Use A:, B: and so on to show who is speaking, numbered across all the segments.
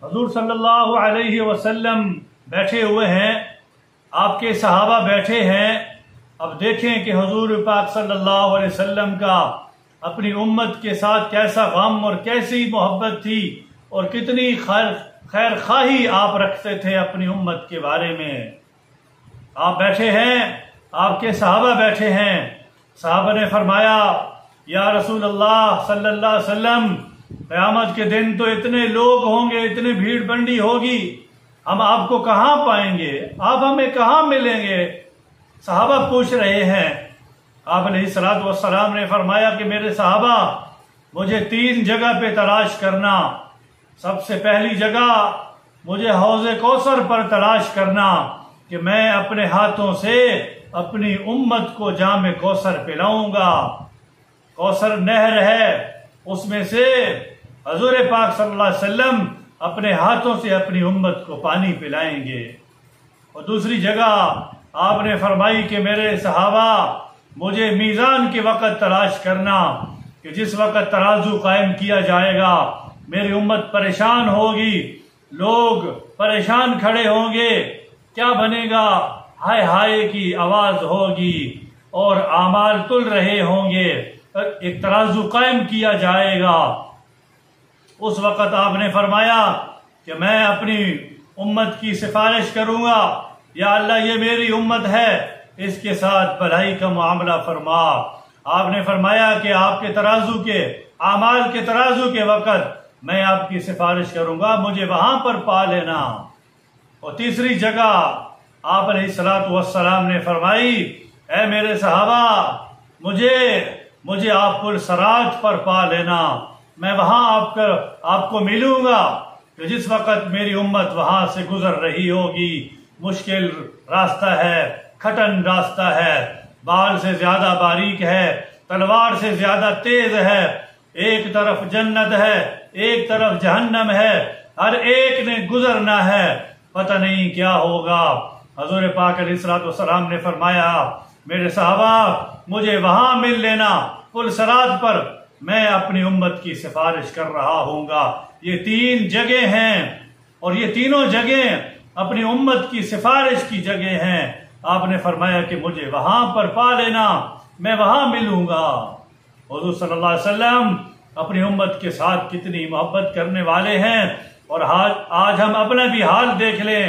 A: حضور صلی اللہ علیہ وسلم بیٹھے ہوئے ہیں، آپ کے صحابہ بیٹھے ہیں۔ اب دیکھیں کہ حضور پاک صلی اللہ علیہ وسلم کا اپنی امت کے ساتھ کیسا غم اور کیسی محبت تھی اور کتنی خیر خواہی آپ رکھتے تھے اپنی امت کے بارے میں۔ آپ بیٹھے ہیں، آپ کے صحابہ بیٹھے ہیں۔ صحابہ نے فرمایا یا رسول اللہ صلی اللہ علیہ وسلم، قیامت کے دن تو اتنے لوگ ہوں گے، اتنی بھیڑ بنڈی ہوگی، ہم آپ کو کہاں پائیں گے، آپ ہمیں کہاں ملیں گے؟ صحابہ پوچھ رہے ہیں۔ آپ علیہ الصلوۃ والسلام نے فرمایا کہ میرے صحابہ، مجھے 3 جگہ پہ تلاش کرنا۔ سب سے پہلی جگہ مجھے حوض کوثر پر تلاش کرنا کہ میں اپنے ہاتھوں سے اپنی امت کو جام کوثر پلاؤں گا۔ کوثر نہر ہے، اس میں سے حضور پاک صلی اللہ علیہ وسلم اپنے ہاتھوں سے اپنی امت کو پانی پلائیں گے۔ اور دوسری جگہ آپ نے فرمائی کہ میرے صحابہ، مجھے میزان کے وقت تلاش کرنا کہ جس وقت ترازو قائم کیا جائے گا، میری امت پریشان ہوگی، لوگ پریشان کھڑے ہوں گے، کیا بنے گا؟ ہائے ہائے کی آواز ہوگی اور اعمال تل رہے ہوں گے، ایک ترازو قائم کیا جائے گا۔ اس وقت آپ نے فرمایا کہ میں اپنی امت کی سفارش کروں گا، یا اللہ یہ میری امت ہے، اس کے ساتھ بھلائی کا معاملہ فرما۔ آپ نے فرمایا کہ آپ کے ترازو کے اعمال کے ترازو کے وقت میں آپ کی سفارش کروں گا، مجھے وہاں پر پا لینا۔ اور تیسری جگہ آپ علیہ الصلوۃ والسلام نے فرمائی، اے میرے صحابہ، مجھے آپ پل صراط پر پا لینا، میں وہاں آپ کو ملوں گا کہ جس وقت میری امت وہاں سے گزر رہی ہوگی۔ مشکل راستہ ہے، کھٹن راستہ ہے، بال سے زیادہ باریک ہے، تلوار سے زیادہ تیز ہے، ایک طرف جنت ہے، ایک طرف جہنم ہے، ہر ایک نے گزرنا ہے، پتہ نہیں کیا ہوگا۔ حضور پاک علیہ الصلوۃ والسلام نے فرمایا، میرے صحابہ، مجھے وہاں مل لینا پل صراط پر، میں اپنی امت کی سفارش کر رہا ہوں گا۔ یہ 3 جگہ ہیں اور یہ تینوں جگہ اپنی امت کی سفارش کی جگہ ہیں۔ آپ نے فرمایا کہ مجھے وہاں پر پا لینا، میں وہاں ملوں گا۔ حضور صلی اللہ علیہ وسلم اپنی امت کے ساتھ کتنی محبت کرنے والے ہیں، اور آج ہم اپنا بھی حال دیکھ لیں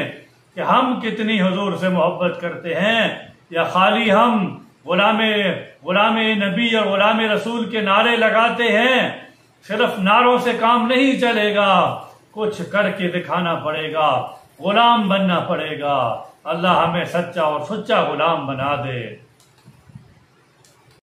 A: کہ ہم کتنی حضور سے محبت کرتے ہیں، یا خالی ہم غلام نبی اور غلام رسول کے نعرے لگاتے ہیں۔ صرف نعروں سے کام نہیں چلے گا، کچھ کر کے دکھانا پڑے گا، غلام بننا پڑے گا۔ اللہ ہمیں سچا اور سچا غلام بنا دے۔